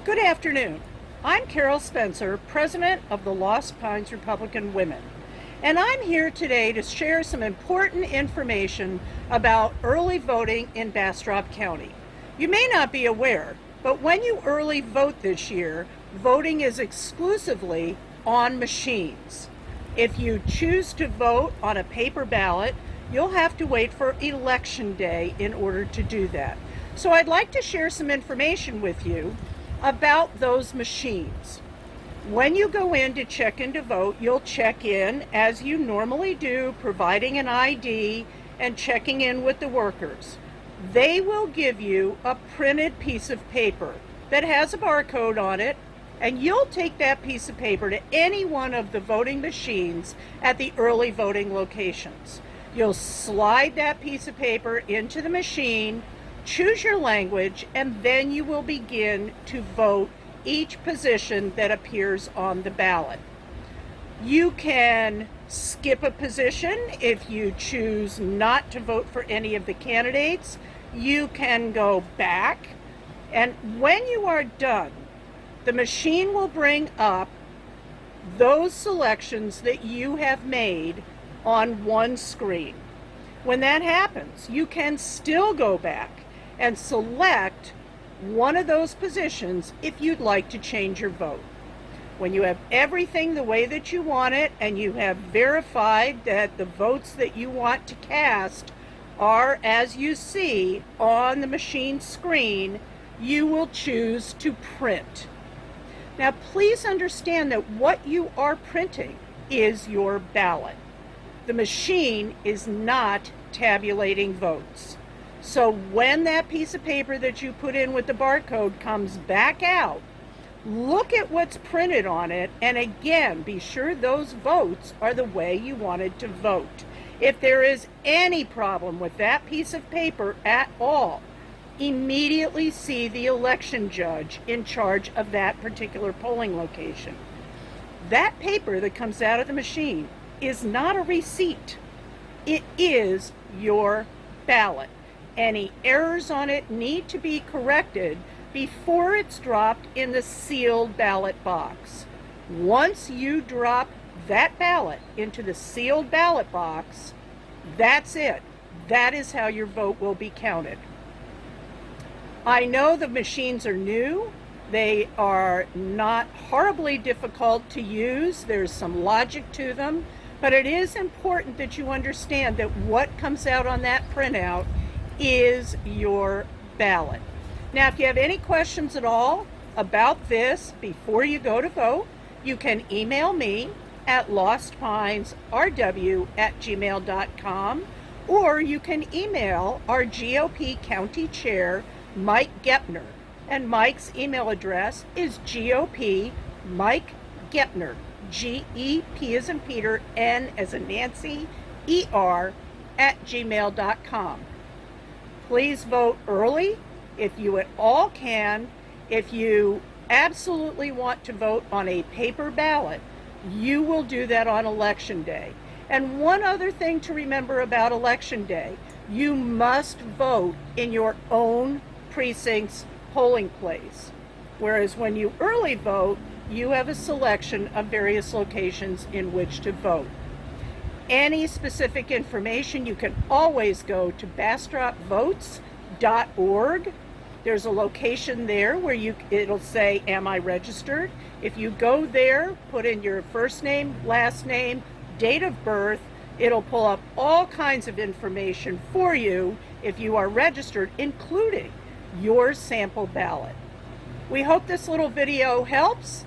Good afternoon. I'm Carol Spencer, president of the Lost Pines Republican Women, and I'm here today to share some important information about early voting in Bastrop County. You may not be aware, but when you early vote this year, voting is exclusively on machines. If you choose to vote on a paper ballot, you'll have to wait for Election Day in order to do that. So I'd like to share some information with you about those machines. When you go in to check in to vote, you'll check in as you normally do, providing an ID and checking in with the workers. They will give you a printed piece of paper that has a barcode on it, and you'll take that piece of paper to any one of the voting machines at the early voting locations. You'll slide that piece of paper into the machine, choose your language, and then you will begin to vote each position that appears on the ballot. You can skip a position if you choose not to vote for any of the candidates. You can go back, and when you are done, the machine will bring up those selections that you have made on one screen. When that happens, you can still go back and select one of those positions if you'd like to change your vote. When you have everything the way that you want it and you have verified that the votes that you want to cast are as you see on the machine screen, you will choose to print. Now please understand that what you are printing is your ballot. The machine is not tabulating votes. So when that piece of paper that you put in with the barcode comes back out, look at what's printed on it, and again, be sure those votes are the way you wanted to vote. If there is any problem with that piece of paper at all, immediately see the election judge in charge of that particular polling location. That paper that comes out of the machine is not a receipt. It is your ballot. Any errors on it need to be corrected before it's dropped in the sealed ballot box. Once you drop that ballot into the sealed ballot box, that's it. That is how your vote will be counted. I know the machines are new. They are not horribly difficult to use. There's some logic to them, but it is important that you understand that what comes out on that printout is your ballot. Now, if you have any questions at all about this before you go to vote, you can email me at LostPinesRW@gmail.com, or you can email our GOP County Chair, Mike Gepner, and Mike's email address is GOP Mike Gepner, GEP as in Peter, N as in Nancy, ER @gmail.com. Please vote early if you at all can. If you absolutely want to vote on a paper ballot, you will do that on Election Day. And one other thing to remember about Election Day, you must vote in your own precinct's polling place. Whereas when you early vote, you have a selection of various locations in which to vote. Any specific information, you can always go to bastropvotes.org. There's a location there where it'll say, am I registered? If you go there, put in your first name, last name, date of birth, it'll pull up all kinds of information for you if you are registered, including your sample ballot. We hope this little video helps,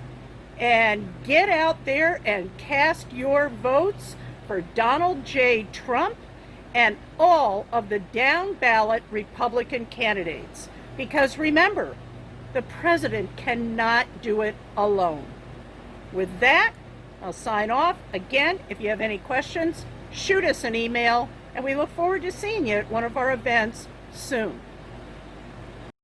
and get out there and cast your votes for Donald J. Trump and all of the down ballot Republican candidates. Because remember, the president cannot do it alone. With that, I'll sign off. Again, if you have any questions, shoot us an email, and we look forward to seeing you at one of our events soon.